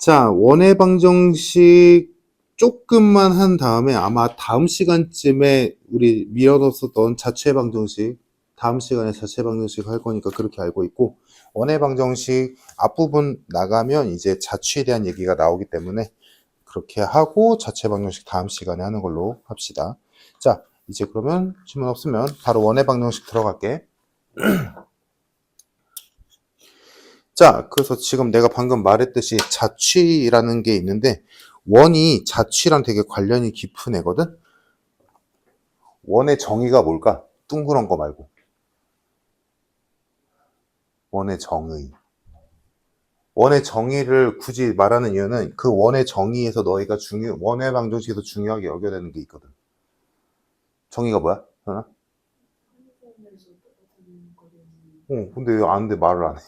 자, 원의 방정식 조금만 한 다음에 아마 다음 시간쯤에 우리 미뤄뒀었던 자체 방정식, 다음 시간에 자체 방정식 할 거니까 그렇게 알고 있고, 원의 방정식 앞부분 나가면 이제 자취에 대한 얘기가 나오기 때문에 그렇게 하고 자체 방정식 다음 시간에 하는 걸로 합시다. 자, 이제 그러면 질문 없으면 바로 원의 방정식 들어갈게. 자, 그래서 지금 내가 방금 말했듯이 자취라는 게 있는데, 원이 자취랑 되게 관련이 깊은 애거든? 원의 정의가 뭘까? 둥그런 거 말고. 원의 정의. 원의 정의를 굳이 말하는 이유는 그 원의 정의에서 너희가 원의 방정식에서 중요하게 여겨야 되는 게 있거든. 정의가 뭐야? 하나? 근데 왜 아는데 말을 안 해?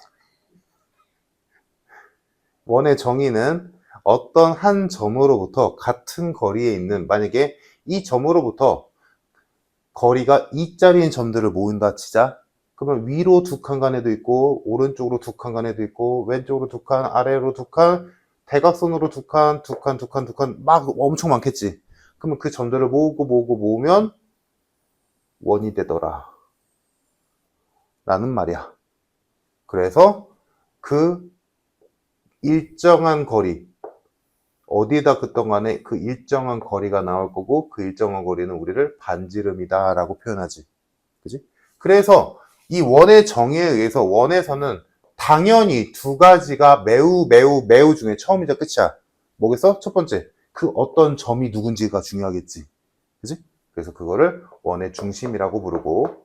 원의 정의는 어떤 한 점으로부터 같은 거리에 있는, 만약에 이 점으로부터 거리가 2짜리인 점들을 모은다 치자. 그러면 위로 두 칸 간에도 있고, 오른쪽으로 두 칸 간에도 있고, 왼쪽으로 두 칸, 아래로 두 칸, 대각선으로 두 칸, 두 칸, 두 칸, 두 칸, 막 엄청 많겠지. 그러면 그 점들을 모으면 원이 되더라. 라는 말이야. 그래서 그 일정한 거리, 어디에다 긋던 간에 그 일정한 거리가 나올 거고, 그 일정한 거리는 우리를 반지름이다 라고 표현하지. 그지? 그래서 이 원의 정의에 의해서 원에서는 당연히 두 가지가 매우 중에 처음이자 끝이야. 뭐겠어? 첫 번째, 그 어떤 점이 누군지가 중요하겠지. 그지? 그래서 그거를 원의 중심이라고 부르고,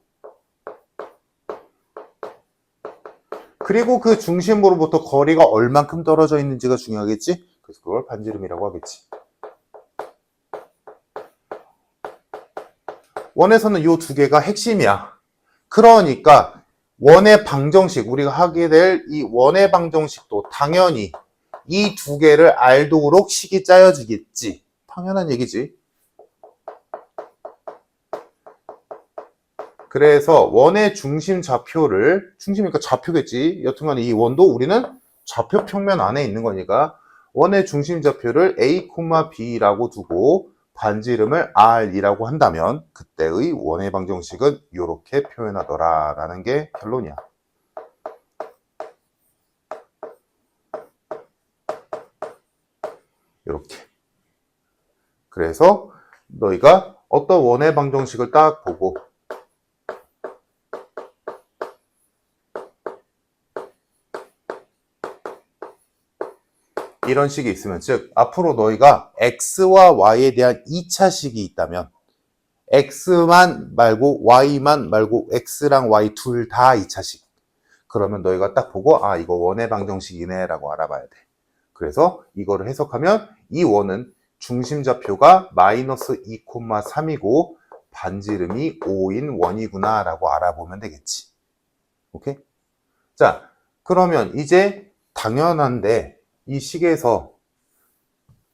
그리고 그 중심으로부터 거리가 얼만큼 떨어져 있는지가 중요하겠지? 그래서 그걸 반지름이라고 하겠지. 원에서는 이 두 개가 핵심이야. 그러니까 원의 방정식, 우리가 하게 될 이 원의 방정식도 당연히 이 두 개를 알도록 식이 짜여지겠지. 당연한 얘기지. 그래서 원의 중심 좌표를, 중심이니까 좌표겠지. 여튼간에 이 원도 우리는 좌표 평면 안에 있는 거니까 원의 중심 좌표를 A, B라고 두고 반지름을 R이라고 한다면 그때의 원의 방정식은 이렇게 표현하더라 라는 게 결론이야. 이렇게. 그래서 너희가 어떤 원의 방정식을 딱 보고 이런 식이 있으면, 즉 앞으로 너희가 x와 y에 대한 2차식이 있다면 x만 말고 y만 말고 x랑 y 둘 다 2차식. 그러면 너희가 딱 보고 아, 이거 원의 방정식이네 라고 알아봐야 돼. 그래서 이거를 해석하면 이 원은 중심좌표가 마이너스 2,3이고 반지름이 5인 원이구나 라고 알아보면 되겠지. 오케이? 자, 그러면 이제 당연한데 이 식에서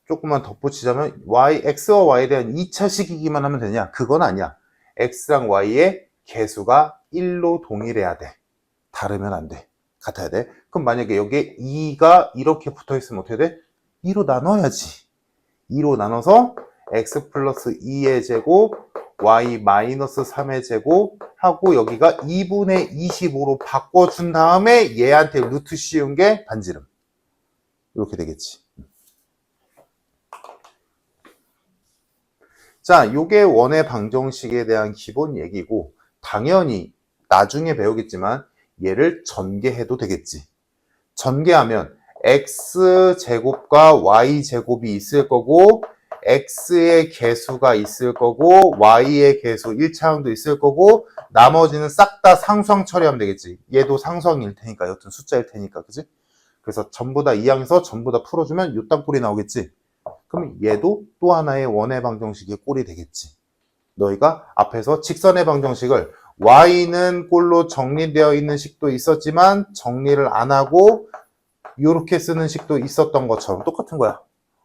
조금만 덧붙이자면 x와 y에 대한 2차식이기만 하면 되냐? 그건 아니야. x랑 y의 개수가 1로 동일해야 돼. 다르면 안 돼. 같아야 돼. 그럼 만약에 여기에 2가 이렇게 붙어 있으면 어떻게 돼? 2로 나눠야지. 2로 나눠서 x 플러스 2의 제곱, y 마이너스 3의 제곱 하고 여기가 2분의 25로 바꿔준 다음에 얘한테 루트 씌운 게 반지름. 이렇게 되겠지. 자, 요게 원의 방정식에 대한 기본 얘기고, 당연히 나중에 배우겠지만 얘를 전개해도 되겠지. 전개하면 x제곱과 y제곱이 있을 거고, x의 개수가 있을 거고, y의 개수 1차항도 있을 거고, 나머지는 싹 다 상수항 처리하면 되겠지. 얘도 상수항일 테니까, 여튼 숫자일 테니까, 그지? 그래서 전부 다 이항에서 전부 다 풀어주면 요 땅 꼴이 나오겠지. 그럼 얘도 또 하나의 원의 방정식의 꼴이 되겠지. 너희가 앞에서 직선의 방정식을 y는 꼴로 정리되어 있는 식도 있었지만 정리를 안 하고 이렇게 쓰는 식도 있었던 것처럼 똑같은 거야.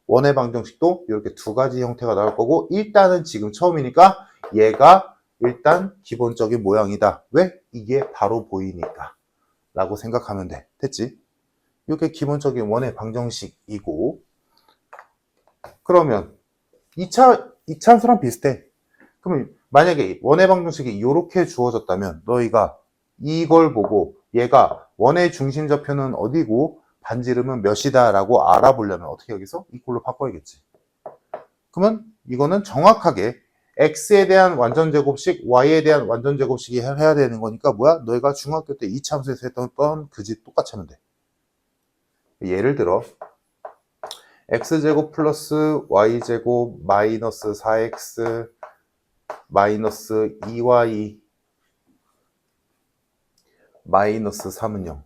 원의 방정식도 이렇게 두 가지 형태가 나올 거고, 일단은 지금 처음이니까 얘가 일단 기본적인 모양이다. 왜? 이게 바로 보이니까 라고 생각하면 돼. 됐지? 이게 기본적인 원의 방정식이고, 그러면 2차 함수랑 비슷해. 그러면 만약에 원의 방정식이 이렇게 주어졌다면 너희가 이걸 보고 얘가 원의 중심좌표는 어디고 반지름은 몇이다 라고 알아보려면 어떻게 여기서 이꼴로 바꿔야겠지. 그러면 이거는 정확하게 x에 대한 완전제곱식, y에 대한 완전제곱식이 해야 되는 거니까 뭐야? 너희가 중학교 때 2차 함수에서 했던 그 집 똑같이 하면 돼. 예를 들어 x제곱 플러스 y제곱 마이너스 4x 마이너스 2y 마이너스 3은 0.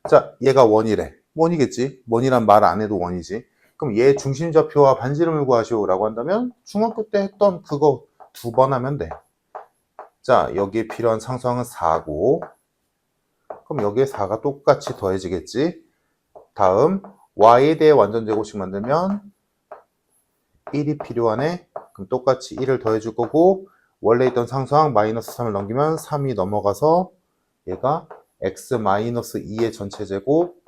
자, 얘가 원이래. 원이겠지. 원이란 말 안 해도 원이지. 그럼 얘 중심좌표와 반지름을 구하시오라고 한다면 중학교 때 했던 그거 2번 하면 돼. 자, 여기에 필요한 상수항은 4고, 그럼 여기에 4가 똑같이 더해지겠지. 다음 y에 대해 완전제곱식 만들면 1이 필요하네. 그럼 똑같이 1을 더해줄 거고, 원래 있던 상수항 마이너스 3을 넘기면 3이 넘어가서 얘가 x-2의 전체 제곱,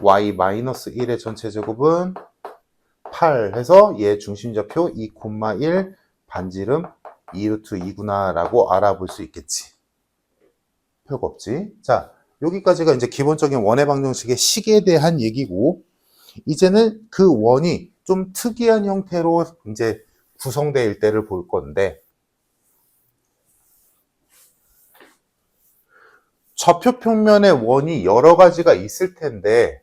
y-1의 전체 제곱은 8 해서 얘 중심좌표 2,1 반지름 2루트 2구나 라고 알아볼 수 있겠지. 별거 없지. 자, 여기까지가 이제 기본적인 원의 방정식의 식에 대한 얘기고, 이제는 그 원이 좀 특이한 형태로 이제 구성될 때를 볼 건데, 좌표 평면에 원이 여러 가지가 있을 텐데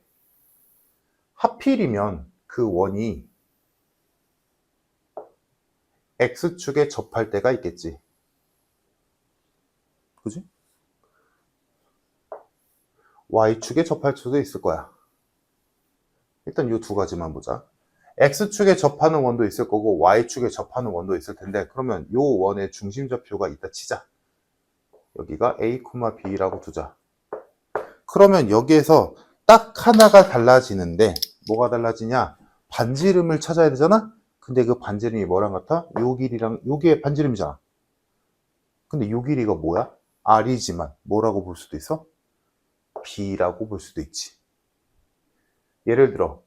하필이면 그 원이 X축에 접할 때가 있겠지. 그지? Y축에 접할 수도 있을 거야. 일단 이 두 가지만 보자. X축에 접하는 원도 있을 거고 Y축에 접하는 원도 있을 텐데, 그러면 이 원의 중심좌표가 있다 치자. 여기가 A, B라고 두자. 그러면 여기에서 딱 하나가 달라지는데 뭐가 달라지냐? 반지름을 찾아야 되잖아? 근데 그 반지름이 뭐랑 같아? 요 길이랑 요게 반지름이잖아. 근데 요 길이가 뭐야? R이지만 뭐라고 볼 수도 있어? B라고 볼 수도 있지. 예를 들어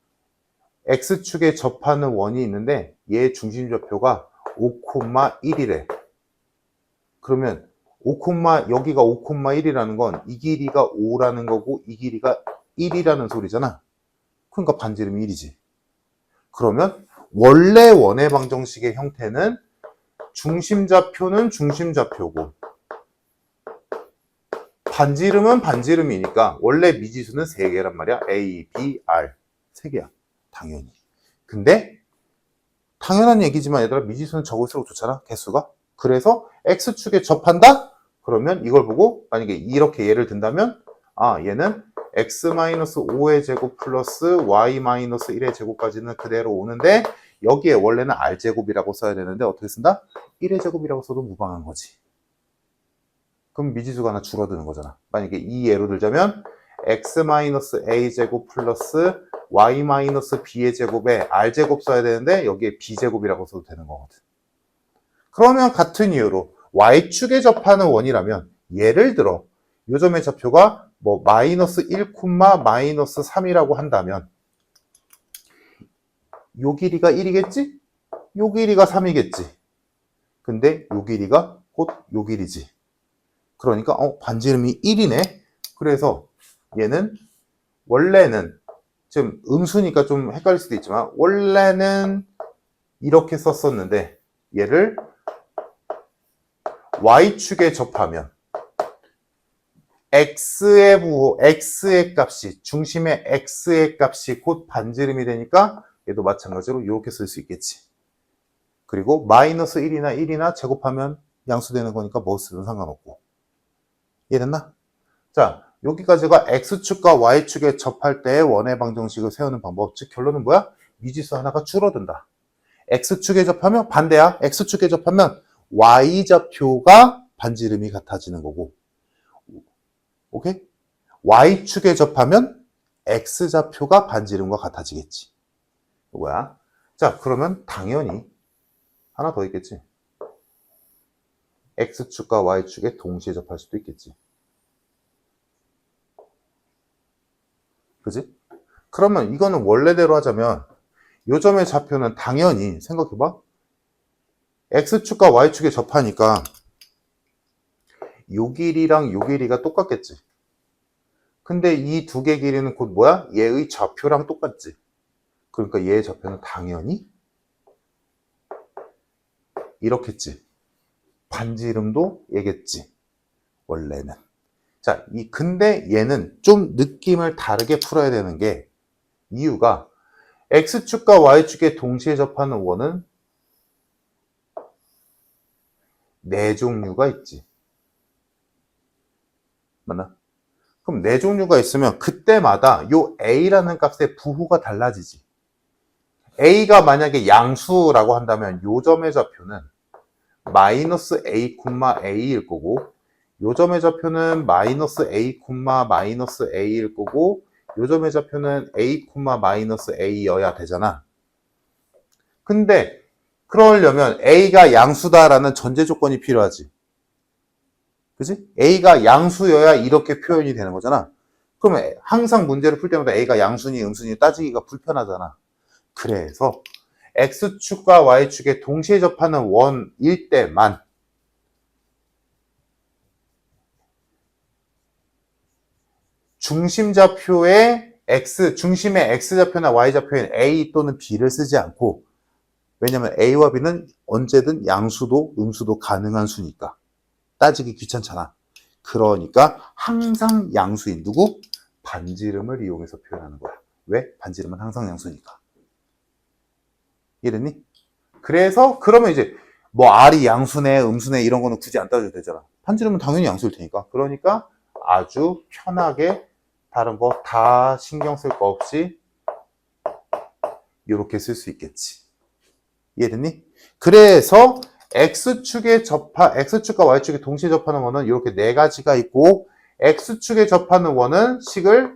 X축에 접하는 원이 있는데 얘 중심좌표가 5,1이래. 그러면 여기가 5,1이라는 건 이 길이가 5라는 거고 이 길이가 1이라는 소리잖아. 그러니까 반지름이 1이지. 그러면 원래 원의 방정식의 형태는 중심좌표는 중심좌표고 반지름은 반지름이니까 원래 미지수는 3개란 말이야. A, B, R 3개야. 당연히. 근데 당연한 얘기지만 얘들아, 미지수는 적을수록 좋잖아. 개수가. 그래서 X축에 접한다? 그러면 이걸 보고 만약에 이렇게 예를 든다면 얘는 x-5의 제곱 플러스 y-1의 제곱까지는 그대로 오는데 여기에 원래는 r제곱이라고 써야 되는데 어떻게 쓴다? 1의 제곱이라고 써도 무방한 거지. 그럼 미지수가 하나 줄어드는 거잖아. 만약에 이 예로 들자면 x-a제곱 플러스 y-b의 제곱에 r제곱 써야 되는데 여기에 b제곱이라고 써도 되는 거거든. 그러면 같은 이유로 y축에 접하는 원이라면 예를 들어 요점의 좌표가 뭐 마이너스 1, 마이너스 3이라고 한다면 요 길이가 1이겠지? 요 길이가 3이겠지. 근데 요 길이가 곧 요 길이지. 그러니까 반지름이 1이네. 그래서 얘는 원래는 지금 음수니까 좀 헷갈릴 수도 있지만 원래는 이렇게 썼었는데 얘를 y축에 접하면 x의 값이, 중심의 x의 값이 곧 반지름이 되니까 얘도 마찬가지로 이렇게 쓸 수 있겠지. 그리고 마이너스 1이나 제곱하면 양수되는 거니까 뭐 쓰든 상관없고. 이해됐나? 자, 여기까지가 x축과 y축에 접할 때의 원의 방정식을 세우는 방법. 즉 결론은 뭐야? 미지수 하나가 줄어든다. x축에 접하면 반대야. x축에 접하면 y좌표가 반지름이 같아지는 거고, 오케이? y축에 접하면 x좌표가 반지름과 같아지겠지. 뭐야? 자, 그러면 당연히 하나 더 있겠지. x축과 y축에 동시에 접할 수도 있겠지. 그지? 그러면 이거는 원래대로 하자면 요 점의 좌표는 당연히 생각해봐. X축과 Y축에 접하니까 요 길이랑 요 길이가 똑같겠지. 근데 이 두 개 길이는 곧 뭐야? 얘의 좌표랑 똑같지. 그러니까 얘의 좌표는 당연히 이렇겠지. 반지름도 얘겠지. 원래는. 자, 근데 얘는 좀 느낌을 다르게 풀어야 되는 게 이유가 X축과 Y축에 동시에 접하는 원은 네 종류가 있지. 맞나? 그럼 네 종류가 있으면 그때마다 요 A라는 값의 부호가 달라지지. A가 만약에 양수라고 한다면 요 점의 좌표는 마이너스 A, A일 거고 요 점의 좌표는 마이너스 A, 마이너스 A일 거고 요 점의 좌표는 A, 마이너스 A여야 되잖아. 근데 그러려면 A가 양수다라는 전제 조건이 필요하지. 그지? A가 양수여야 이렇게 표현이 되는 거잖아. 그러면 항상 문제를 풀 때마다 A가 양수니 음수니 따지기가 불편하잖아. 그래서 X축과 Y축에 동시에 접하는 원일 때만 중심의 X좌표나 Y좌표인 A 또는 B를 쓰지 않고, 왜냐면 A와 B는 언제든 양수도 음수도 가능한 수니까. 따지기 귀찮잖아. 그러니까 항상 양수인 누구? 반지름을 이용해서 표현하는 거야. 왜? 반지름은 항상 양수니까. 이해됐니? 그래서 그러면 이제 뭐 R이 양수네 음수네 이런 거는 굳이 안 따져도 되잖아. 반지름은 당연히 양수일 테니까. 그러니까 아주 편하게 다른 거 다 신경 쓸 거 없이 이렇게 쓸 수 있겠지. 이해됐니? 그래서 X축과 Y축에 동시에 접하는 원은 이렇게 네 가지가 있고, X축에 접하는 원은 식을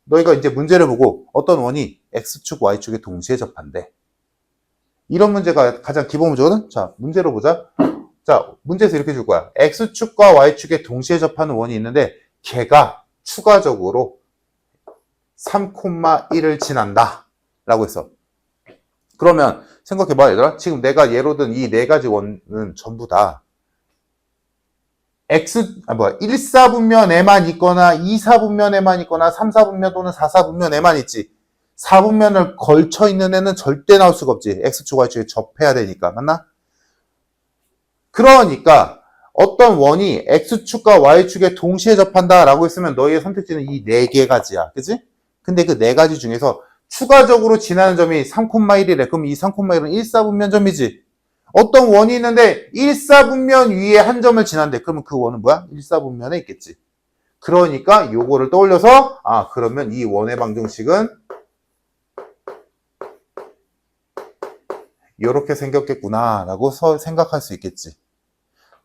너희가 이제 문제를 보고 어떤 원이 X축, Y축에 동시에 접한대. 이런 문제가 가장 기본 문제거든? 자, 문제로 보자. 자, 문제에서 이렇게 줄 거야. X축과 Y축에 동시에 접하는 원이 있는데 걔가 추가적으로 3,1을 지난다 라고 했어. 그러면 생각해봐 얘들아. 지금 내가 예로 든 이 네 가지 원은 전부 다 1사분면에만 있거나 2사분면에만 있거나 3사분면 또는 4사분면에만 있지. 4분면을 걸쳐 있는 애는 절대 나올 수가 없지. X축, Y축에 접해야 되니까. 맞나? 그러니까 어떤 원이 X축과 Y축에 동시에 접한다라고 했으면 너희의 선택지는 이 네 개 가지야. 그치? 근데 그 네 가지 중에서 추가적으로 지나는 점이 3,1이래. 그럼 이 3,1은 1사분면점이지. 어떤 원이 있는데 1사분면 위에 한 점을 지난대. 그러면 그 원은 뭐야? 1사분면에 있겠지. 그러니까 요거를 떠올려서 그러면 이 원의 방정식은 이렇게 생겼겠구나 라고 생각할 수 있겠지.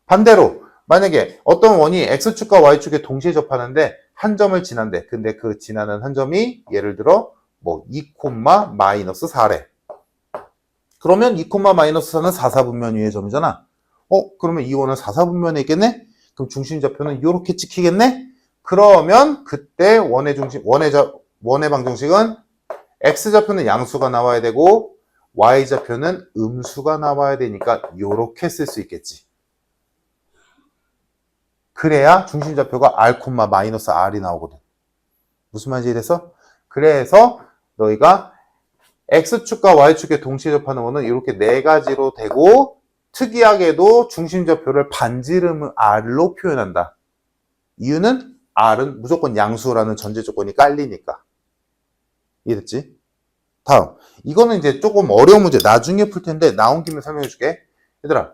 반대로 만약에 어떤 원이 X축과 Y축에 동시에 접하는데 한 점을 지난대. 근데 그 지나는 한 점이 예를 들어 뭐 2, 마이너스 4래. 그러면 2, 마이너스 4는 4사분면 위의 점이잖아. 그러면 이 원은 4사분면에 있겠네? 그럼 중심좌표는 이렇게 찍히겠네? 그러면 그때 원의 방정식은 X좌표는 양수가 나와야 되고 Y좌표는 음수가 나와야 되니까 이렇게 쓸 수 있겠지. 그래야 중심좌표가 R, 마이너스 R이 나오거든. 무슨 말인지 이해됐어? 그래서 너희가 X축과 Y축에 동시에 접하는 원은 이렇게 네 가지로 되고, 특이하게도 중심좌표를 반지름 R로 표현한다. 이유는 R은 무조건 양수라는 전제 조건이 깔리니까. 이해됐지? 다음. 이거는 이제 조금 어려운 문제 나중에 풀 텐데 나온 김에 설명해 줄게. 얘들아,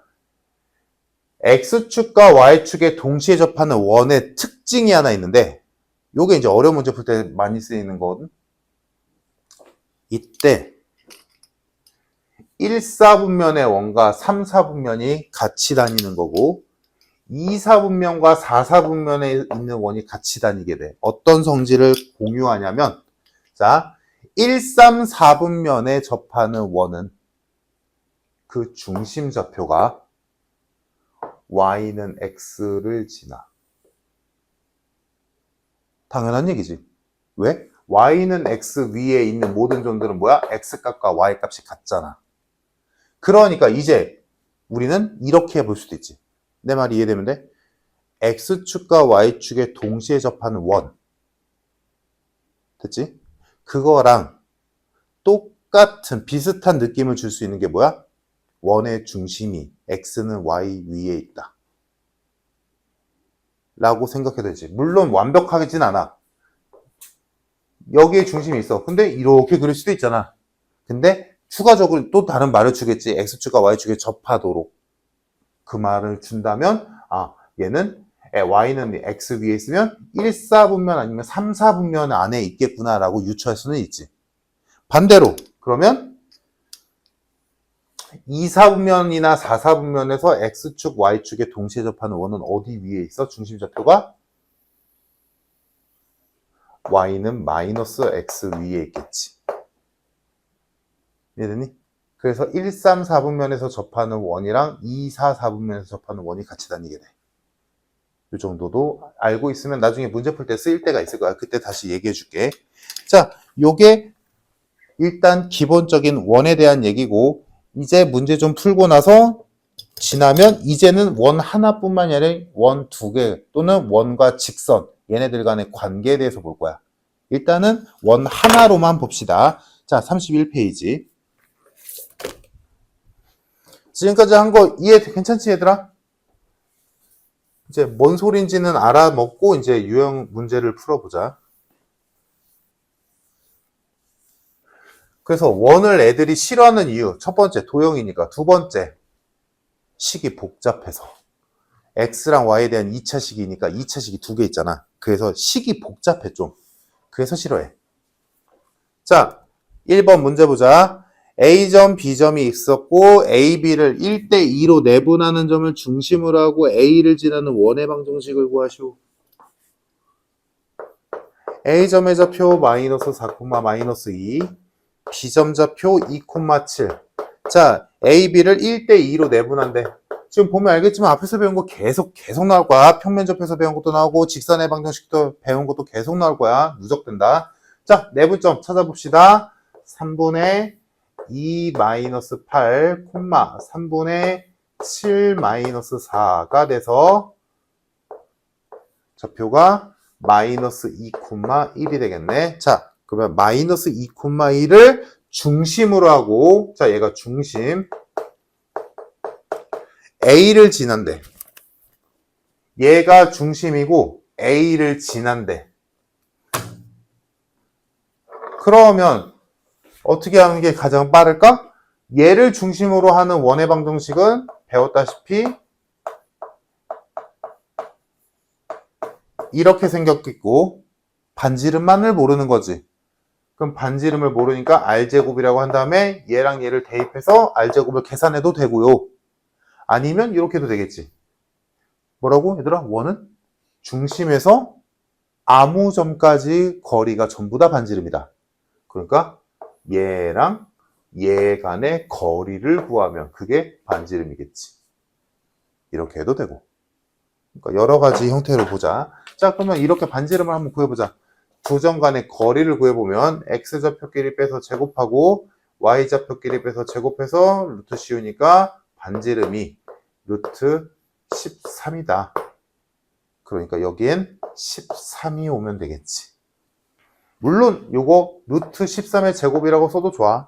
X축과 Y축에 동시에 접하는 원의 특징이 하나 있는데, 요게 이제 어려운 문제 풀 때 많이 쓰이는 거거든. 이때 1사분면의 원과 3사분면이 같이 다니는 거고 2사분면과 4사분면에 있는 원이 같이 다니게 돼. 어떤 성질을 공유하냐면, 자, 1, 3, 4분면에 접하는 원은 그 중심좌표가 y는 x를 지나. 당연한 얘기지. 왜? y는 x 위에 있는 모든 점들은 뭐야? x값과 y값이 같잖아. 그러니까 이제 우리는 이렇게 해볼 수도 있지. 내 말이 이해되면 돼? x축과 y축에 동시에 접하는 원. 됐지? 그거랑 똑같은 비슷한 느낌을 줄 수 있는 게 뭐야? 원의 중심이 x는 y 위에 있다 라고 생각해도 되지. 물론 완벽하진 않아. 여기에 중심이 있어. 근데 이렇게 그릴 수도 있잖아. 근데 추가적으로 또 다른 말을 주겠지. x축과 y축에 접하도록. 그 말을 준다면 얘는 y는 x 위에 있으면 1, 4분면 아니면 3, 4분면 안에 있겠구나 라고 유추할 수는 있지. 반대로 그러면 2, 4분면이나 4, 4분면에서 x축, y축에 동시에 접하는 원은 어디 위에 있어? 중심 좌표가 y는 마이너스 x 위에 있겠지. 이해되니? 그래서 1, 3, 4분면에서 접하는 원이랑 2, 4, 4분면에서 접하는 원이 같이 다니게 돼. 이 정도도 알고 있으면 나중에 문제 풀 때 쓰일 때가 있을 거야. 그때 다시 얘기해 줄게. 자, 요게 일단 기본적인 원에 대한 얘기고, 이제 문제 좀 풀고 나서 지나면 이제는 원 하나뿐만이 아니라 원 두 개 또는 원과 직선, 얘네들 간의 관계에 대해서 볼 거야. 일단은 원 하나로만 봅시다. 자, 31페이지. 지금까지 한 거 이해 괜찮지, 얘들아? 이제 뭔 소린지는 알아먹고 이제 유형 문제를 풀어보자. 그래서 원을 애들이 싫어하는 이유, 첫 번째 도형이니까, 두 번째 식이 복잡해서. x랑 y에 대한 2차식이니까 2차식이 두 개 있잖아. 그래서 식이 복잡해 좀. 그래서 싫어해. 자, 1번 문제 보자. A점, B점이 있었고 A, B를 1대2로 내분하는 점을 중심으로 하고 A를 지나는 원의 방정식을 구하시오. A점의 좌표 마이너스 4, 마이너스 2, B점 좌표 2, 7. 자, A, B를 1대2로 내분한대. 지금 보면 알겠지만 앞에서 배운 거 계속 나올 거야. 평면접해서 배운 것도 나오고 직선의 방정식도 배운 것도 계속 나올 거야. 누적된다. 자, 내분점 찾아봅시다. 3분의 2 마이너스 8, 3분의 7 마이너스 4가 돼서 좌표가 마이너스 2, 1이 되겠네. 자, 그러면 마이너스 2, 1을 중심으로 하고, 자, 얘가 중심. A를 지난대. 얘가 중심이고 A를 지난대. 그러면 어떻게 하는 게 가장 빠를까? 얘를 중심으로 하는 원의 방정식은 배웠다시피 이렇게 생겼겠고 반지름만을 모르는 거지. 그럼 반지름을 모르니까 R제곱이라고 한 다음에 얘랑 얘를 대입해서 R제곱을 계산해도 되고요. 아니면 이렇게 해도 되겠지. 뭐라고? 얘들아, 원은 중심에서 아무 점까지 거리가 전부 다 반지름이다. 그러니까 얘랑 얘 간의 거리를 구하면 그게 반지름이겠지. 이렇게 해도 되고. 그러니까 여러 가지 형태로 보자. 자, 그러면 이렇게 반지름을 한번 구해보자. 두 점 간의 거리를 구해보면 x좌표끼리 빼서 제곱하고 y좌표끼리 빼서 제곱해서 루트 씌우니까 반지름이 루트 13이다. 그러니까 여기엔 13이 오면 되겠지. 물론 요거 루트 13의 제곱이라고 써도 좋아.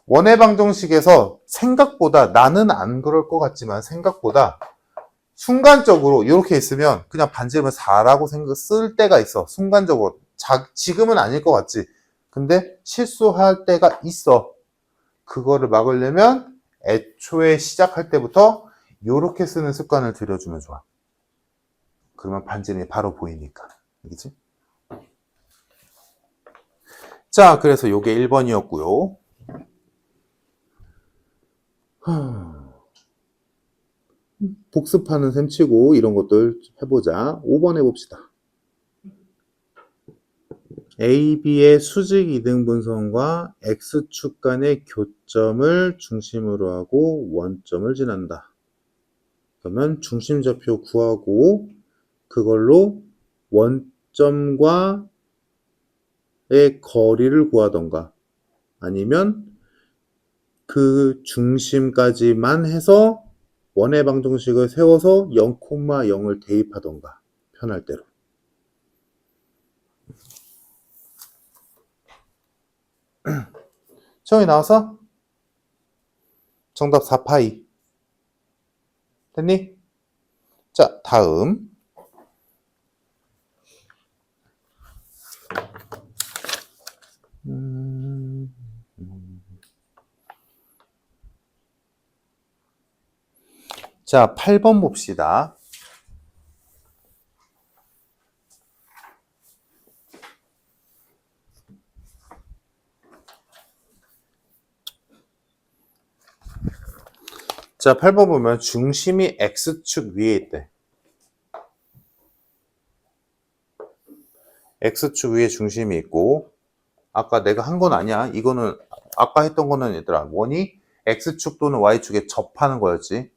원의 방정식에서 생각보다 나는 안 그럴 것 같지만 생각보다 순간적으로 이렇게 있으면 그냥 반지름을 4라고 쓸 때가 있어. 순간적으로. 지금은 아닐 것 같지. 근데 실수할 때가 있어. 그거를 막으려면 애초에 시작할 때부터 이렇게 쓰는 습관을 들여주면 좋아. 그러면 반지름이 바로 보이니까. 알겠지? 자, 그래서 요게 1번이었고요. 복습하는 셈 치고 이런 것들 해보자. 5번 해봅시다. AB의 수직 이등분선과 X축 간의 교점을 중심으로 하고 원점을 지난다. 그러면 중심좌표 구하고 그걸로 원점과 거리를 구하던가 아니면 그 중심까지만 해서 원의 방정식을 세워서 0,0을 대입하던가 편할 대로. 시험이 나와서 정답 4파이. 됐니? 자, 다음. 자, 8번 봅시다. 자, 8번 보면 중심이 X축 위에 있대. X축 위에 중심이 있고, 아까 내가 한 건 아니야. 이거는, 아까 했던 거는 얘들아, 원이 X축 또는 Y축에 접하는 거였지.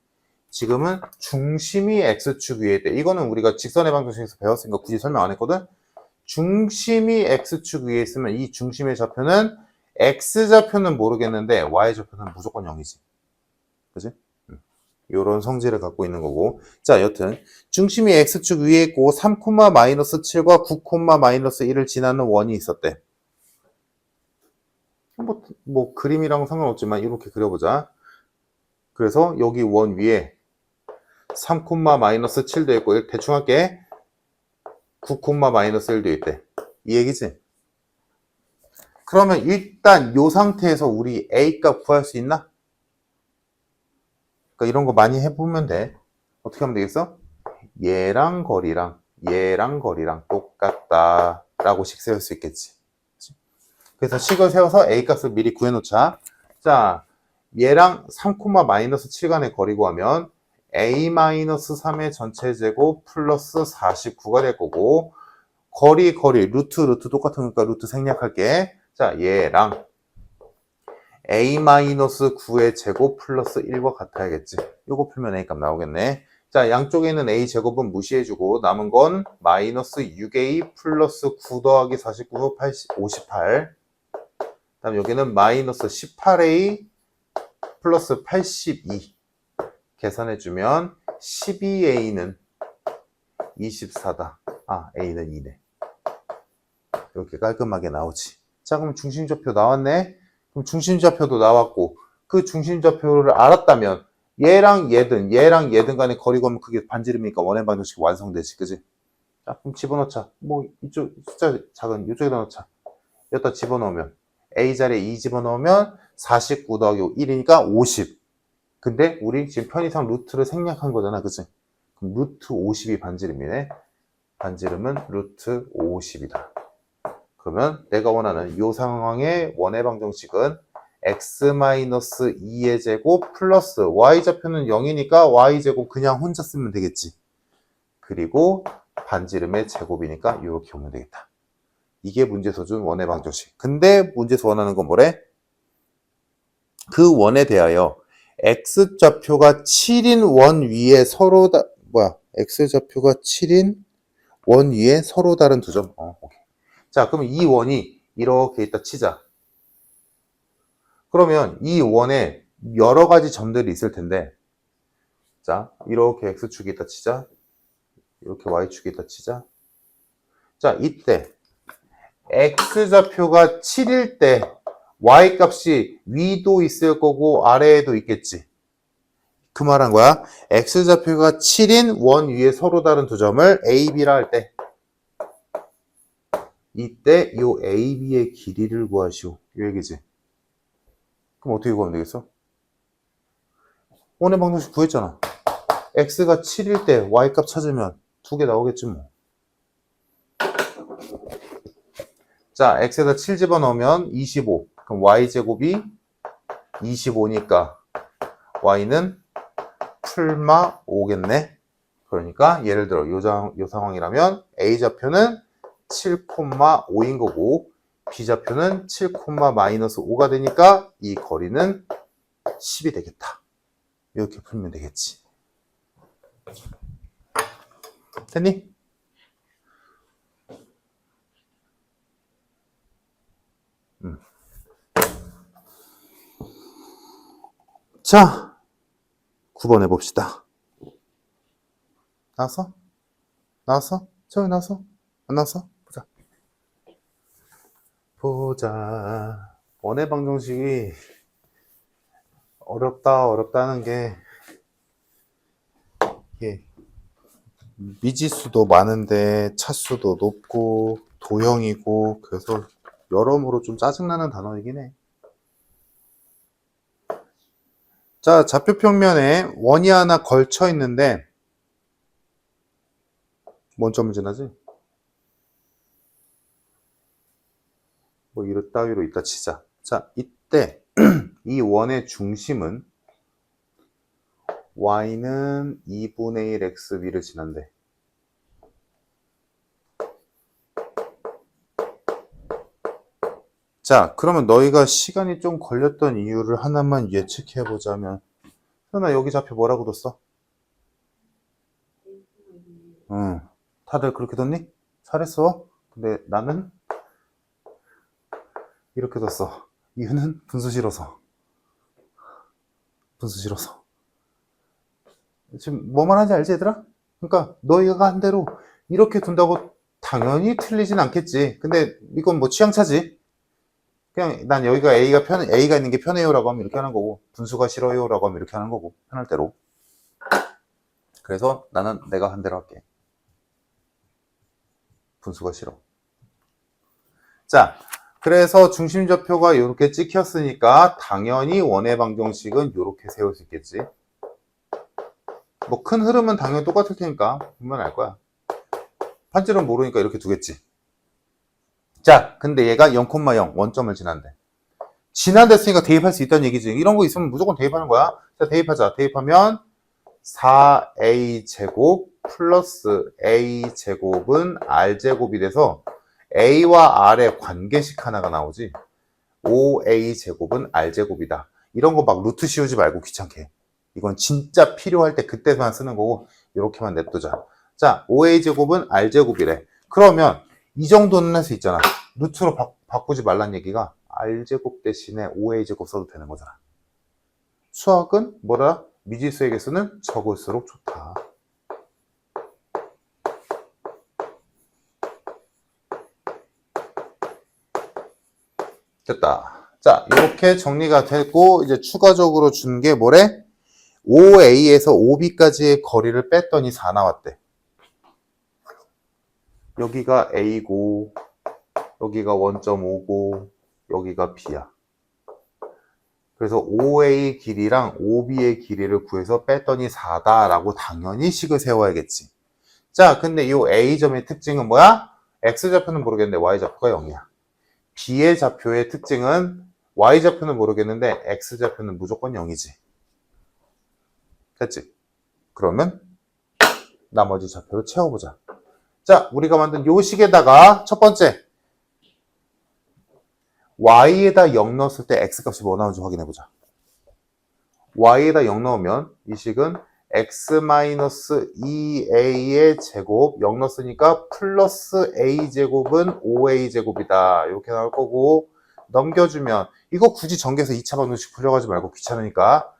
지금은 중심이 X축 위에 있대. 이거는 우리가 직선의 방정식에서 배웠으니까 굳이 설명 안 했거든? 중심이 X축 위에 있으면 이 중심의 좌표는 X좌표는 모르겠는데 Y좌표는 무조건 0이지. 그지? 요런 성질을 갖고 있는 거고. 자, 여튼 중심이 X축 위에 있고 3,-7과 9,-1을 지나는 원이 있었대. 뭐 그림이랑 상관없지만 이렇게 그려보자. 그래서 여기 원 위에 3,-7도 있고 대충 할게. 9,-1도 있대. 이 얘기지? 그러면 일단 이 상태에서 우리 A 값 구할 수 있나? 그러니까 이런 거 많이 해보면 돼. 어떻게 하면 되겠어? 얘랑 거리랑 똑같다 라고 식 세울 수 있겠지. 그래서 식을 세워서 A 값을 미리 구해놓자. 자, 얘랑 3,-7 간의 거리 구하면 A-3의 전체 제곱 플러스 49가 될 거고, 거리 루트 똑같은 거니까 루트 생략할게. 자, 얘랑 A-9의 제곱 플러스 1과 같아야겠지. 요거 풀면 A 값 나오겠네. 자, 양쪽에 있는 A 제곱은 무시해주고 남은 건 마이너스 6A 플러스 9 더하기 49, 58. 다음 여기는 마이너스 18A 플러스 82. 계산해주면 12A는 24다. 아, A는 2네. 이렇게 깔끔하게 나오지. 자, 그럼 중심좌표 나왔네. 그럼 중심좌표도 나왔고, 그 중심좌표를 알았다면 얘랑 얘든 간의 거리 구하면 그게 반지름이니까 원의 방정식이 완성되지, 그지? 자, 그럼 집어넣자. 뭐 이쪽 숫자 작은 이쪽에다 넣자. 여기다 집어넣으면 A 자리에 2 집어넣으면 49 더하기 1이니까 50. 근데 우리 지금 편의상 루트를 생략한 거잖아, 그지? 그럼 루트 50이 반지름이네. 반지름은 루트 50이다. 그러면 내가 원하는 이 상황의 원의 방정식은 x-2의 제곱 플러스 y좌표는 0이니까 y제곱 그냥 혼자 쓰면 되겠지. 그리고 반지름의 제곱이니까 이렇게 오면 되겠다. 이게 문제에서 준 원의 방정식. 근데 문제에서 원하는 건 뭐래? 그 원에 대하여 x좌표가 7인 원 위에 서로 x좌표가 7인 원 위에 서로 다른 두 점. 오케이. 자, 그러면 이 원이 이렇게 있다 치자. 그러면 이 원에 여러 가지 점들이 있을 텐데, 자, 이렇게 x축이 있다 치자. 이렇게 y축이 있다 치자. 자, 이때 x좌표가 7일 때 y값이 위도 있을 거고 아래에도 있겠지. 그 말한 거야. x좌표가 7인 원 위에 서로 다른 두 점을 a, b라 할 때, 이때 요 a, b의 길이를 구하시오. 이 얘기지. 그럼 어떻게 구하면 되겠어? 원의 방정식 구했잖아. x가 7일 때 y값 찾으면 두 개 나오겠지 뭐. 자, x에다 7 집어넣으면 25. 그럼 y제곱이 25니까 y는 풀마 5겠네. 그러니까 예를 들어 요 상황이라면 a좌표는 7,5인 거고 b좌표는 7,-5가 되니까 이 거리는 10이 되겠다. 이렇게 풀면 되겠지. 됐니? 자, 9번 해봅시다. 나왔어? 나왔어? 저기 나왔어? 안 나왔어? 보자. 보자. 원의 방정식이 어렵다는 게, 이게 미지수도 많은데 차수도 높고 도형이고 그래서 여러모로 좀 짜증나는 단어이긴 해. 자, 좌표 평면에 원이 하나 걸쳐 있는데 뭔 점을 지나지? 뭐 이런 따위로 이따 치자. 자, 이때 이 원의 중심은 y는 2분의 1 xb를 지난대. 자, 그러면 너희가 시간이 좀 걸렸던 이유를 하나만 예측해 보자면, 나 여기 좌표 뭐라고 뒀어? 응. 다들 그렇게 뒀니? 잘했어. 근데 나는 이렇게 뒀어. 이유는 분수 싫어서. 분수 싫어서. 지금 뭐 말하는지 알지, 얘들아? 그러니까 너희가 한 대로 이렇게 둔다고 당연히 틀리진 않겠지. 근데 이건 뭐 취향차지. 그냥 난 여기가 A가 있는 게 편해요라고 하면 이렇게 하는 거고, 분수가 싫어요라고 하면 이렇게 하는 거고, 편할 대로. 그래서 나는 내가 한 대로 할게. 분수가 싫어. 자, 그래서 중심좌표가 이렇게 찍혔으니까 당연히 원의 방정식은 이렇게 세울 수 있겠지. 뭐 큰 흐름은 당연히 똑같을 테니까 보면 알 거야. 판질은 모르니까 이렇게 두겠지. 자, 근데 얘가 0,0 원점을 지난대. 지난댔으니까 대입할 수 있다는 얘기지. 이런 거 있으면 무조건 대입하는 거야. 자, 대입하자. 대입하면 4a제곱 플러스 a제곱은 r제곱이 돼서 a와 r의 관계식 하나가 나오지. 5a제곱은 r제곱이다. 이런 거 막 루트 씌우지 말고 귀찮게. 이건 진짜 필요할 때 그때만 쓰는 거고 이렇게만 냅두자. 자, 5a제곱은 r제곱이래. 그러면 이 정도는 할 수 있잖아. 루트로 바꾸지 말란 얘기가 r제곱 대신에 5a제곱 써도 되는 거잖아. 수학은 뭐라? 미지수의 개수는 적을수록 좋다. 됐다. 자, 이렇게 정리가 됐고 이제 추가적으로 준 게 뭐래? 5a에서 5b까지의 거리를 뺐더니 4 나왔대. 여기가 a고 여기가 1.5고 여기가 b야. 그래서 5a 길이랑 5b의 길이를 구해서 뺐더니 4다라고 당연히 식을 세워야겠지. 자, 근데 이 a점의 특징은 뭐야? x좌표는 모르겠는데 y좌표가 0이야. b의 좌표의 특징은 y좌표는 모르겠는데 x좌표는 무조건 0이지. 됐지? 그러면 나머지 좌표를 채워보자. 자, 우리가 만든 요 식에다가 첫 번째 y에다 0 넣었을 때 x값이 뭐 나오는지 확인해보자. y에다 0 넣으면 이 식은 x-2a의 제곱 0 넣었으니까 플러스 a제곱은 5a제곱이다. 이렇게 나올 거고 넘겨주면 이거 굳이 전개해서 2차 방정식 풀려가지 말고 귀찮으니까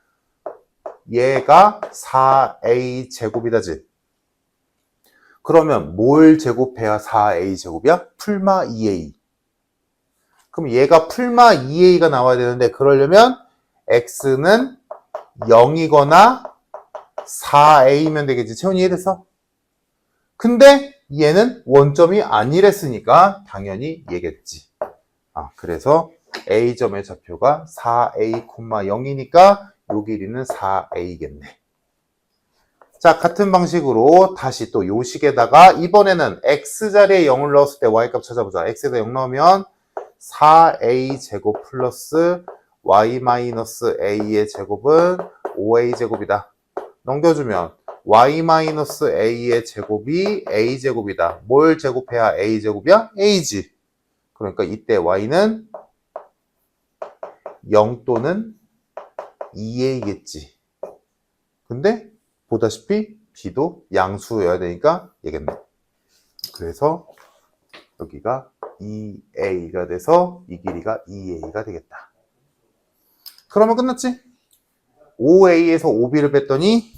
얘가 4a제곱이다지. 그러면 뭘 제곱해야 4a제곱이야? 풀마 2a. 그럼 얘가 풀마 2a가 나와야 되는데 그러려면 x는 0이거나 4a면 되겠지. 채원이 이해됐어? 근데 얘는 원점이 아니랬으니까 당연히 얘겠지. 그래서 a점의 좌표가 4a, 0이니까 요 길이는 4a겠네. 자, 같은 방식으로 다시 또 요 식에다가 이번에는 x자리에 0을 넣었을 때 y값 찾아보자. x에다 0 넣으면 4a제곱 플러스 y-a의 제곱은 5a제곱이다. 넘겨주면 y-a의 제곱이 a제곱이다. 뭘 제곱해야 a제곱이야? a지. 그러니까 이때 y는 0 또는 2a겠지. 근데 보다시피 b도 양수여야 되니까 얘겠네. 그래서 여기가 2a가 돼서 이 길이가 2a가 되겠다. 그러면 끝났지? 5a에서 5b를 뺐더니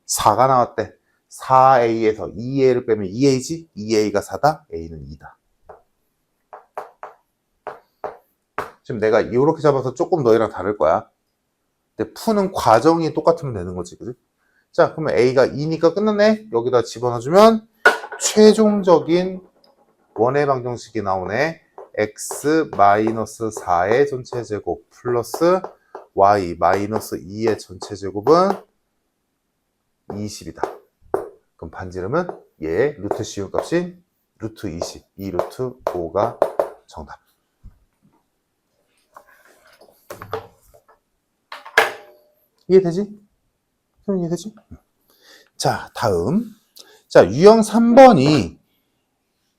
4가 나왔대. 4a에서 2a를 빼면 2a지? 2a가 4다? a는 2다. 지금 내가 이렇게 잡아서 조금 너희랑 다를 거야. 근데 푸는 과정이 똑같으면 되는 거지, 그지? 자, 그러면 a가 2니까 끝났네? 여기다 집어넣어주면 최종적인 원의 방정식이 나오네. x-4의 전체 제곱 플러스 y-2의 전체 제곱은 20이다. 그럼 반지름은 얘의 루트 씌운 값인 루트 20, 2 루트 5가 정답. 이해되지? 이해되지? 자, 다음. 자, 유형 3번이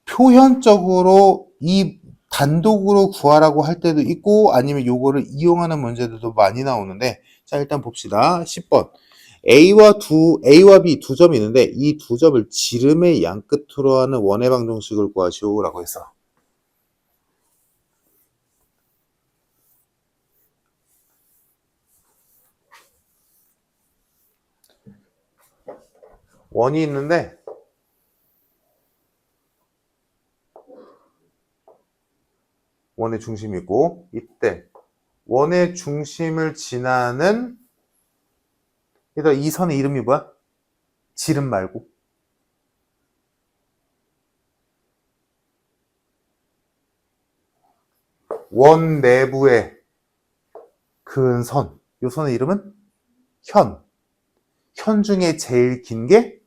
표현적으로 이 단독으로 구하라고 할 때도 있고 아니면 요거를 이용하는 문제들도 많이 나오는데, 자, 일단 봅시다. 10번. A와 B 두 점이 있는데 이 두 점을 지름의 양끝으로 하는 원의 방정식을 구하시오 라고 했어. 원이 있는데 원의 중심이 있고, 이때 원의 중심을 지나는, 얘들아, 이 선의 이름이 뭐야? 지름 말고 원 내부에 그은 선, 이 선의 이름은 현. 현 중에 제일 긴 게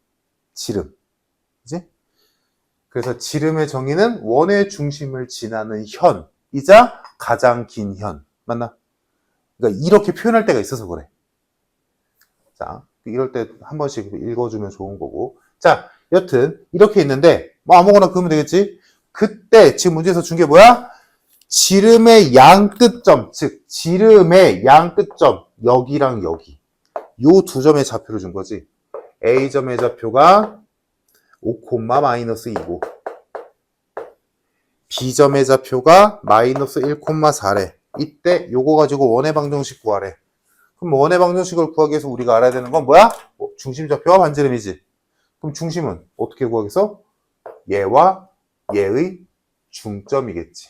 지름. 그지? 그래서 지름의 정의는 원의 중심을 지나는 현이자 가장 긴 현. 맞나? 그러니까 이렇게 표현할 때가 있어서 그래. 자, 이럴 때 한 번씩 읽어주면 좋은 거고. 자, 여튼 이렇게 있는데 뭐 아무거나 그으면 되겠지? 그때 지금 문제에서 준 게 뭐야? 지름의 양끝점, 즉 지름의 양끝점, 여기랑 여기, 요 두 점의 좌표를 준 거지. A점의 좌표가 5, 마이너스 2고 B점의 좌표가 마이너스 1, 4래. 이때 요거 가지고 원의 방정식 구하래. 그럼 원의 방정식을 구하기 위해서 우리가 알아야 되는 건 뭐야? 중심 좌표와 반지름이지. 그럼 중심은 어떻게 구하겠어? 얘와 얘의 중점이겠지.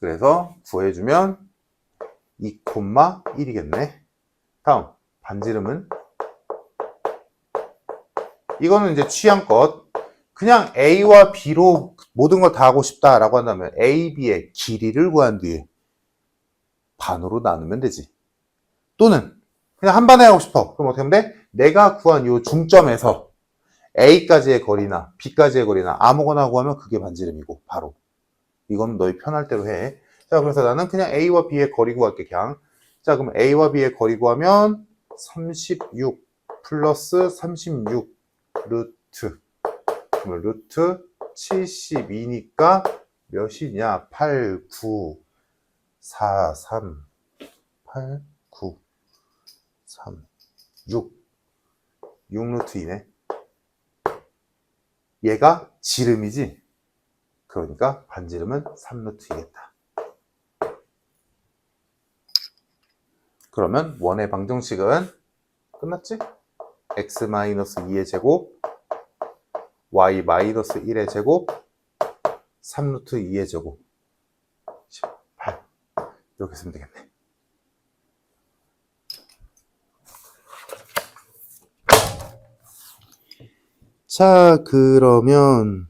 그래서 구해주면 2, 1이겠네. 다음 반지름은, 이거는 이제 취향껏 그냥 A와 B로 모든 걸 다 하고 싶다라고 한다면 A, B의 길이를 구한 뒤에 반으로 나누면 되지. 또는 그냥 한 번에 하고 싶어. 그럼 어떻게 하면 돼? 내가 구한 이 중점에서 A까지의 거리나 B까지의 거리나 아무거나 구하면 그게 반지름이고, 바로. 이건 너희 편할 대로 해. 자, 그래서 나는 그냥 A와 B의 거리 구할게, 그냥. 자, 그럼 A와 B의 거리 구하면 36 플러스 36 루트. 그러면 루트 72니까 몇이냐? 8, 9, 4, 3, 8, 9, 3, 6. 6루트이네. 얘가 지름이지? 그러니까 반지름은 3루트이겠다. 그러면 원의 방정식은 끝났지? x-2의 제곱, y-1의 제곱, 3루트2의 제곱, 18. 이렇게 쓰면 되겠네. 자, 그러면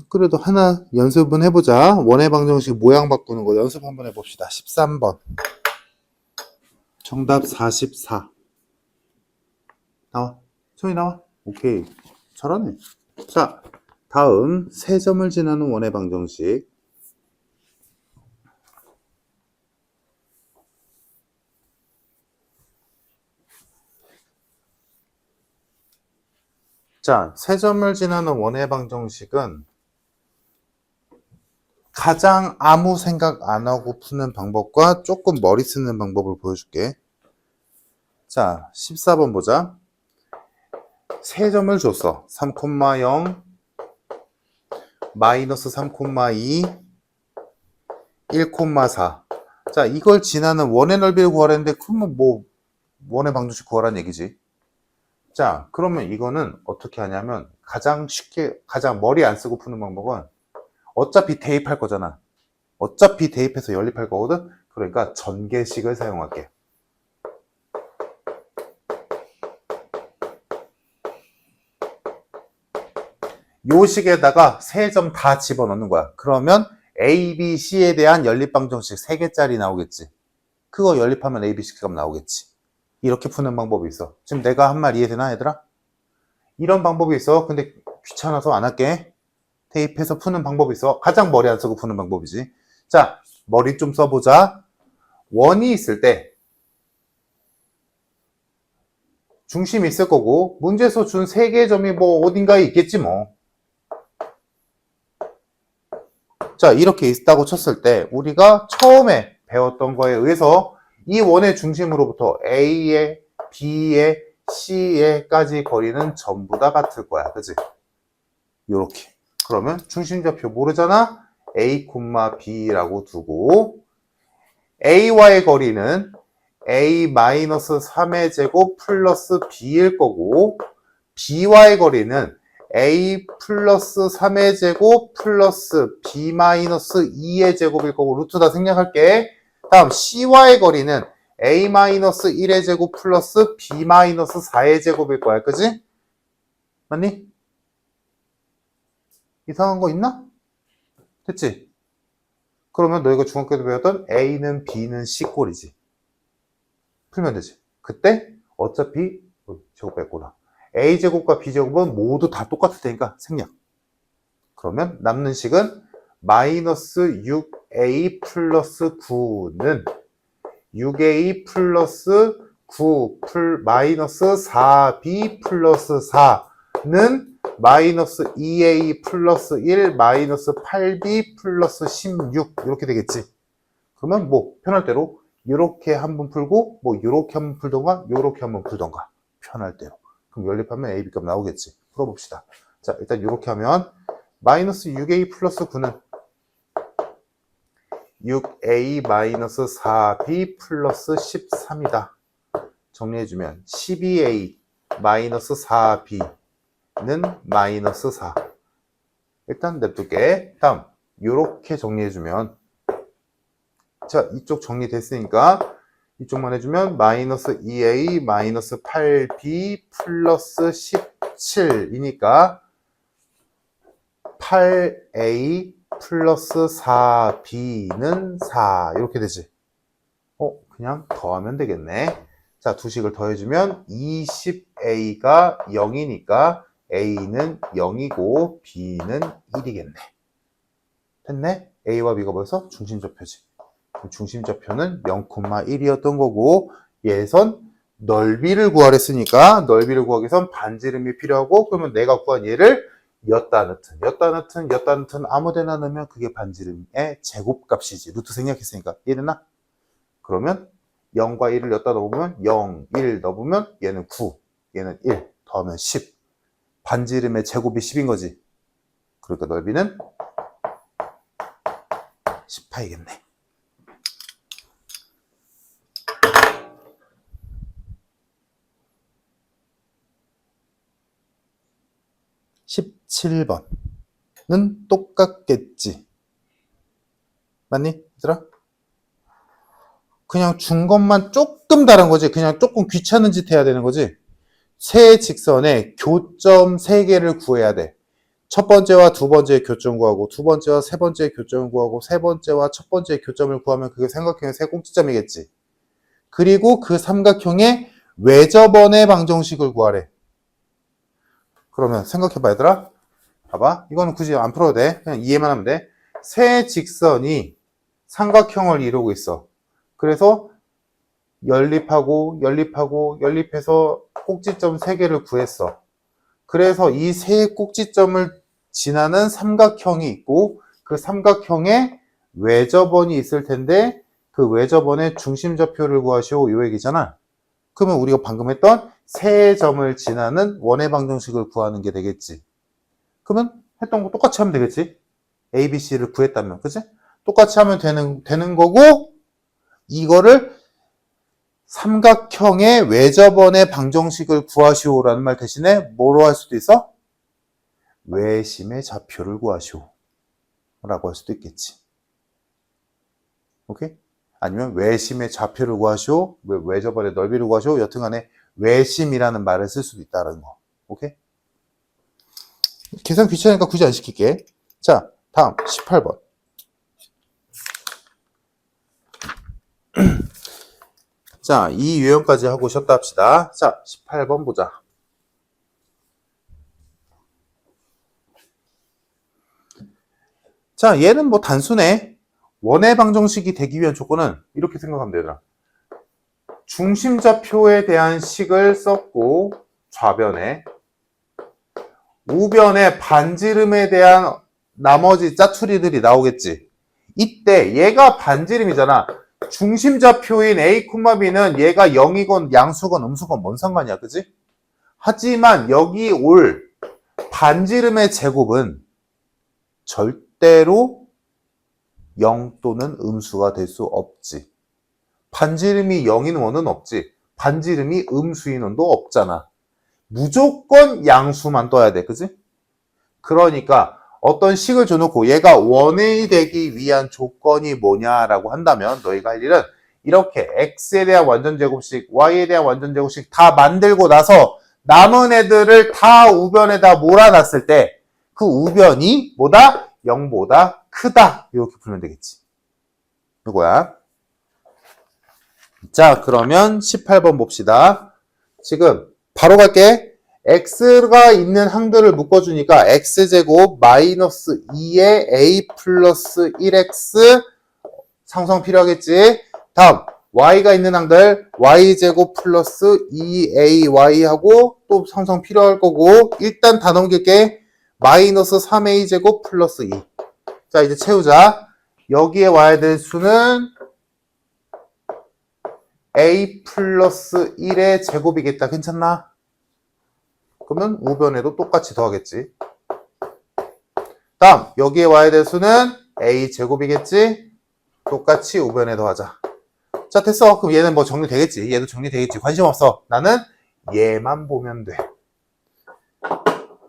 그래도 하나 연습은 해보자. 원의 방정식 모양 바꾸는 거 연습 한번 해봅시다. 13번. 정답 44. 나와. 손이 나와. 오케이. 잘하네. 자, 다음 세 점을 지나는 원의 방정식. 자, 세 점을 지나는 원의 방정식은 가장 아무 생각 안 하고 푸는 방법과 조금 머리 쓰는 방법을 보여줄게. 자, 14번 보자. 세 점을 줬어. 3,0, 마이너스 3,2, 1,4. 자, 이걸 지나는 원의 넓이를 구하라는데 그러면 뭐 원의 방정식 구하라는 얘기지. 자, 그러면 이거는 어떻게 하냐면 가장 쉽게, 가장 머리 안 쓰고 푸는 방법은 어차피 대입할 거잖아. 어차피 대입해서 연립할 거거든. 그러니까 전개식을 사용할게. 요 식에다가 세 점 다 집어넣는 거야. 그러면 A, B, C에 대한 연립방정식 3개짜리 나오겠지. 그거 연립하면 A, B, C 값 나오겠지. 이렇게 푸는 방법이 있어. 지금 내가 한 말 이해되나 얘들아? 이런 방법이 있어. 근데 귀찮아서 안 할게. 대입해서 푸는 방법이 있어. 가장 머리 안 쓰고 푸는 방법이지. 자, 머리 좀 써보자. 원이 있을 때 중심이 있을 거고 문제에서 준 3개의 점이 뭐 어딘가에 있겠지 뭐. 자, 이렇게 있다고 쳤을 때 우리가 처음에 배웠던 거에 의해서 이 원의 중심으로부터 A에 B에 C에까지 거리는 전부 다 같을 거야. 그치? 요렇게. 그러면 중심좌표 모르잖아? A, B라고 두고 A와의 거리는 A-3의 제곱 플러스 B일 거고 B와의 거리는 A 플러스 3의 제곱 플러스 B 마이너스 2의 제곱일 거고 루트 다 생략할게. 다음 C와의 거리는 A 마이너스 1의 제곱 플러스 B 마이너스 4의 제곱일 거야. 그지? 맞니? 이상한 거 있나? 됐지? 그러면 너희가 중학교 때 배웠던 A는 B는 C 꼴이지. 풀면 되지. 그때 어차피 제곱 뺐구나. A제곱과 B제곱은 모두 다 똑같을 테니까 생략. 그러면 남는 식은 마이너스 6A 플러스 9는 6A 플러스 9 마이너스 4B 플러스 4는 마이너스 2A 플러스 1 마이너스 8B 플러스 16 이렇게 되겠지. 그러면 뭐 편할 대로 이렇게 한번 풀고 뭐 이렇게 한번 풀던가 이렇게 한번 풀던가 편할 대로. 그럼 연립하면 A, B 값 나오겠지. 풀어봅시다. 자, 일단 이렇게 하면 마이너스 6A 플러스 9는 6A 마이너스 4B 플러스 13이다. 정리해주면 12A 마이너스 4B는 마이너스 4. 일단 냅둘게. 다음 이렇게 정리해주면 자, 이쪽 정리됐으니까 이쪽만 해주면 마이너스 2A 마이너스 8B 플러스 17이니까 8A 플러스 4B는 4 이렇게 되지. 그냥 더하면 되겠네. 자, 두 식을 더해주면 20A가 0이니까 A는 0이고 B는 1이겠네. 됐네? A와 B가 벌써 중심좌표지. 중심좌표는 0,1이었던 거고 예선 넓이를 구하랬으니까 넓이를 구하기 위해선 반지름이 필요하고 그러면 내가 구한 얘를 엿다 넣든 아무데나 넣으면 그게 반지름의 제곱값이지. 루트 생략했으니까 이해됐나? 그러면 0과 1을 엿다 넣으면 0, 1 넣으면 얘는 9, 얘는 1 더하면 10. 반지름의 제곱이 10인 거지. 그러니까 넓이는 10파이겠네. 17번은 똑같겠지. 맞니? 얘들아? 그냥 준 것만 조금 다른 거지. 그냥 조금 귀찮은 짓 해야 되는 거지. 세 직선의 교점 3개를 구해야 돼. 첫 번째와 두 번째의 교점 구하고 두 번째와 세 번째의 교점을 구하고 세 번째와 첫 번째의 교점을 구하면 그게 삼각형의 세 꼭지점이겠지. 그리고 그 삼각형의 외접원의 방정식을 구하래. 그러면 생각해봐 얘들아. 봐봐. 이거는 굳이 안 풀어도 돼. 그냥 이해만 하면 돼. 세 직선이 삼각형을 이루고 있어. 그래서 연립해서 꼭지점 3개를 구했어. 그래서 이 세 꼭지점을 지나는 삼각형이 있고 그 삼각형에 외접원이 있을 텐데 그 외접원의 중심좌표를 구하시오 요 얘기잖아. 그러면 우리가 방금 했던 세 점을 지나는 원의 방정식을 구하는 게 되겠지. 그러면 했던 거 똑같이 하면 되겠지. A, B, C를 구했다면, 그치? 똑같이 하면 되는 거고, 이거를 삼각형의 외접원의 방정식을 구하시오라는 말 대신에 뭐로 할 수도 있어? 외심의 좌표를 구하시오 라고 할 수도 있겠지. 오케이? 아니면 외심의 좌표를 구하시오, 외접원의 넓이를 구하시오, 여튼간에 외심이라는 말을 쓸 수도 있다는 거. 오케이? 계산 귀찮으니까 굳이 안 시킬게. 자, 다음 18번. 자, 이 유형까지 하고 쉬었다 합시다. 자, 18번 보자. 자, 얘는 뭐 단순해. 원의 방정식이 되기 위한 조건은 이렇게 생각하면 되더라. 중심좌표에 대한 식을 썼고, 좌변에, 우변에 반지름에 대한 나머지 짜투리들이 나오겠지. 이때 얘가 반지름이잖아. 중심좌표인 A, B는 얘가 0이건 양수건 음수건 뭔 상관이야, 그지? 하지만 여기 올 반지름의 제곱은 절대로 0 또는 음수가 될 수 없지. 반지름이 0인 원은 없지. 반지름이 음수인 원도 없잖아. 무조건 양수만 떠야 돼, 그지? 그러니까 어떤 식을 줘놓고 얘가 원이 되기 위한 조건이 뭐냐라고 한다면 너희가 할 일은 이렇게 x에 대한 완전제곱식, y에 대한 완전제곱식 다 만들고 나서 남은 애들을 다 우변에다 몰아놨을 때 그 우변이 뭐다? 0보다 크다. 이렇게 풀면 되겠지. 이거야. 자, 그러면 18번 봅시다. 지금 바로 갈게. x가 있는 항들을 묶어주니까 x제곱 마이너스 2의 a 플러스 1x 상수항 필요하겠지. 다음 y가 있는 항들 y제곱 플러스 2ay 하고 또 상수항 필요할 거고, 일단 다 넘길게. 마이너스 3a제곱 플러스 2. 자, 이제 채우자. 여기에 와야 될 수는 a 플러스 1의 제곱이겠다. 괜찮나? 그러면 우변에도 똑같이 더하겠지. 다음 여기에 와야 될 수는 a 제곱이겠지. 똑같이 우변에 더하자. 자, 됐어. 그럼 얘는 뭐 정리되겠지. 얘도 정리되겠지. 관심 없어. 나는 얘만 보면 돼.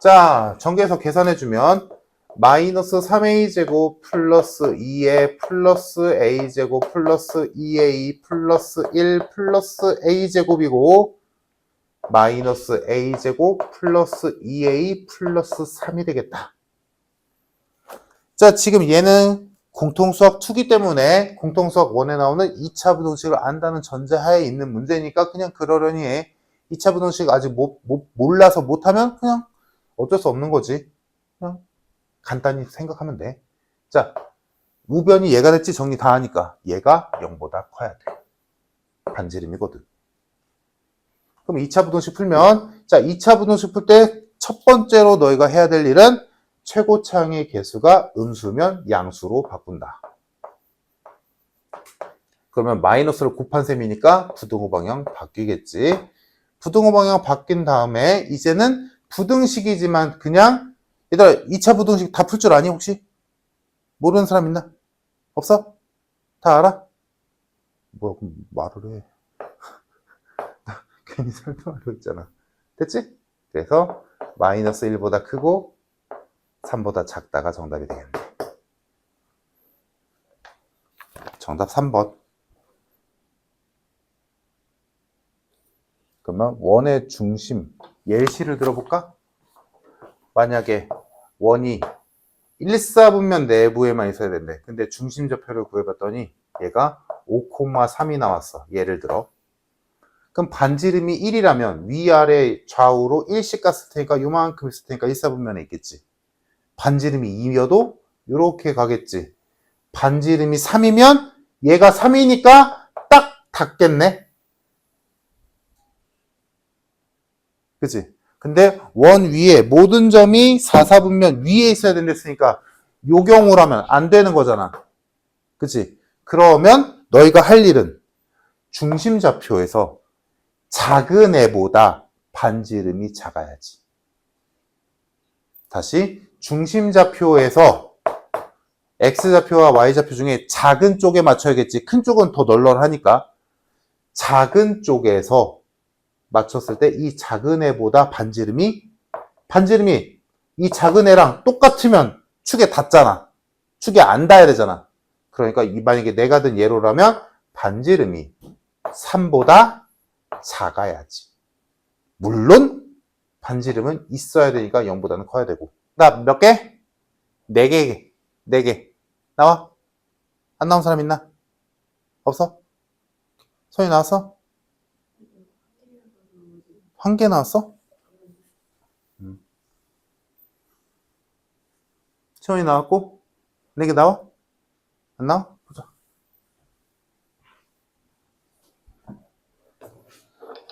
자, 전개해서 계산해주면 마이너스 3a제곱 플러스 2에 플러스 a제곱 플러스 2a 플러스 1 플러스 a제곱이고 마이너스 a제곱 플러스 2a 플러스 3이 되겠다. 자, 지금 얘는 공통수학 2기 때문에 공통수학 1에 나오는 2차 부등식을 안다는 전제하에 있는 문제니까 그냥 그러려니 해. 2차 부등식 아직 몰라서 못하면 그냥 어쩔 수 없는 거지. 그냥 간단히 생각하면 돼. 자, 우변이 얘가 됐지. 정리 다 하니까 얘가 0보다 커야 돼. 반지름이거든. 그럼 2차 부등식 풀면, 자, 2차 부등식 풀 때 첫 번째로 너희가 해야 될 일은 최고차항의 개수가 음수면 양수로 바꾼다. 그러면 마이너스를 곱한 셈이니까 부등호 방향 바뀌겠지. 부등호 방향 바뀐 다음에 이제는 부등식이지만 그냥, 얘들아 2차 부등식 다 풀 줄 아니 혹시? 모르는 사람 있나? 없어? 다 알아? 뭐야, 그럼 말을 해. 괜히 설명하려고 했잖아. 됐지? 그래서 마이너스 1보다 크고 3보다 작다가 정답이 되겠네. 정답 3번. 그러면 원의 중심 예시를 들어볼까? 만약에 원이 1, 4분면 내부에만 있어야 된대. 근데 중심좌표를 구해봤더니 얘가 5,3이 나왔어. 예를 들어. 그럼 반지름이 1이라면 위아래 좌우로 1씩 갔을 테니까 요만큼 있을 테니까 1, 4분면에 있겠지. 반지름이 2여도 이렇게 가겠지. 반지름이 3이면 얘가 3이니까 딱 닿겠네. 그치? 근데 원 위에 모든 점이 4, 4분면 위에 있어야 된댔으니까 요 경우라면 안 되는 거잖아. 그치? 그러면 너희가 할 일은 중심좌표에서 작은 애보다 반지름이 작아야지. 다시 중심좌표에서 X좌표와 Y좌표 중에 작은 쪽에 맞춰야겠지. 큰 쪽은 더 널널하니까. 작은 쪽에서 맞췄을 때 이 작은 애보다 반지름이 이 작은 애랑 똑같으면 축에 닿잖아. 축에 안 닿아야 되잖아. 그러니까 만약에 내가 든 예로라면 반지름이 3보다 작아야지. 물론 반지름은 있어야 되니까 0보다는 커야 되고. 나 몇 개? 4개. 4개. 나와. 안 나온 사람 있나? 없어? 손이 나왔어? 1개 나왔어? 손이 나왔고 4개 나와? 안 나와? 보자.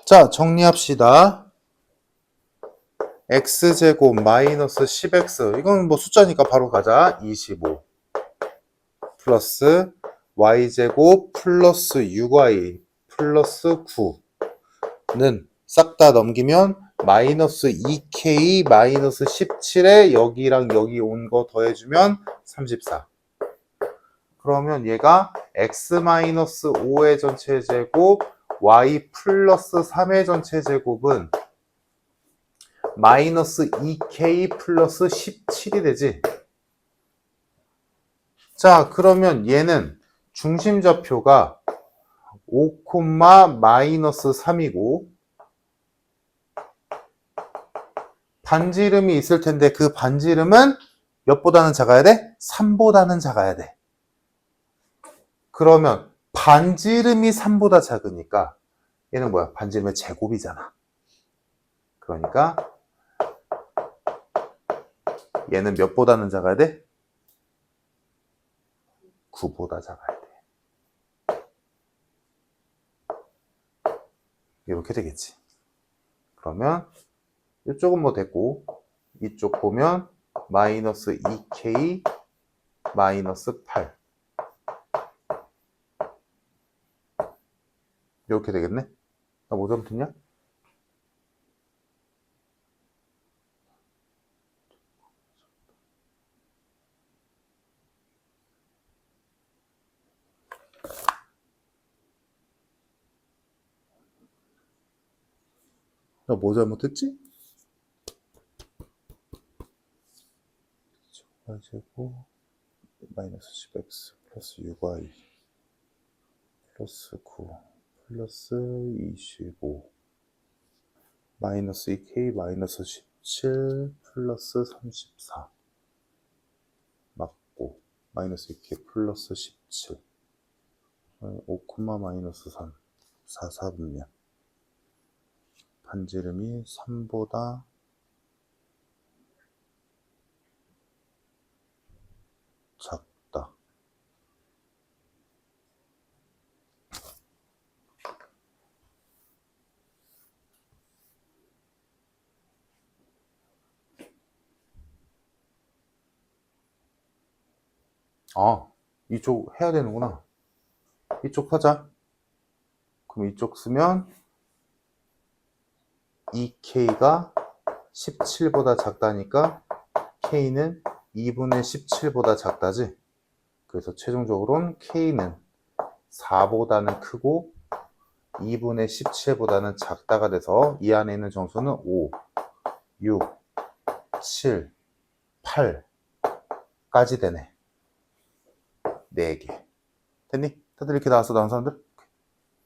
자, 정리합시다. x제곱 마이너스 10x 이건 뭐 숫자니까 바로 가자. 25 플러스 y제곱 플러스 6y 플러스 9는 싹 다 넘기면 마이너스 2k 마이너스 17에 여기랑 여기 온 거 더해주면 34. 그러면 얘가 x 마이너스 5의 전체 제곱 y 플러스 3의 전체 제곱은 마이너스 2k 플러스 17이 되지. 자, 그러면 얘는 중심좌표가 5, 마이너스 3이고 반지름이 있을 텐데 그 반지름은 몇보다는 작아야 돼? 3보다는 작아야 돼. 그러면 반지름이 3보다 작으니까 얘는 뭐야? 반지름의 제곱이잖아. 그러니까 얘는 몇보다는 작아야 돼? 9보다 작아야 돼. 이렇게 되겠지. 그러면 이쪽은 뭐 됐고 이쪽 보면 마이너스 2k 마이너스 8 이렇게 되겠네. 나 뭐 잘못했냐? 나 뭐 잘못했지? y제곱 마이너스 10x 플러스 6y 플러스 9 플러스 25 마이너스 2k 마이너스 17 플러스 34 맞고 마이너스 2k 플러스 17 5, 마이너스 3 4, 4분면 반지름이 3보다 작다. 아, 이쪽 해야 되는구나. 이쪽 하자. 그럼 이쪽 쓰면 2k가 17보다 작다니까 k는 2분의 17보다 작다지. 그래서 최종적으로는 k는 4보다는 크고 2분의 17보다는 작다가 돼서 이 안에 있는 정수는 5, 6, 7, 8까지 되네. 4개. 됐니? 다들 이렇게 나왔어, 나온 사람들?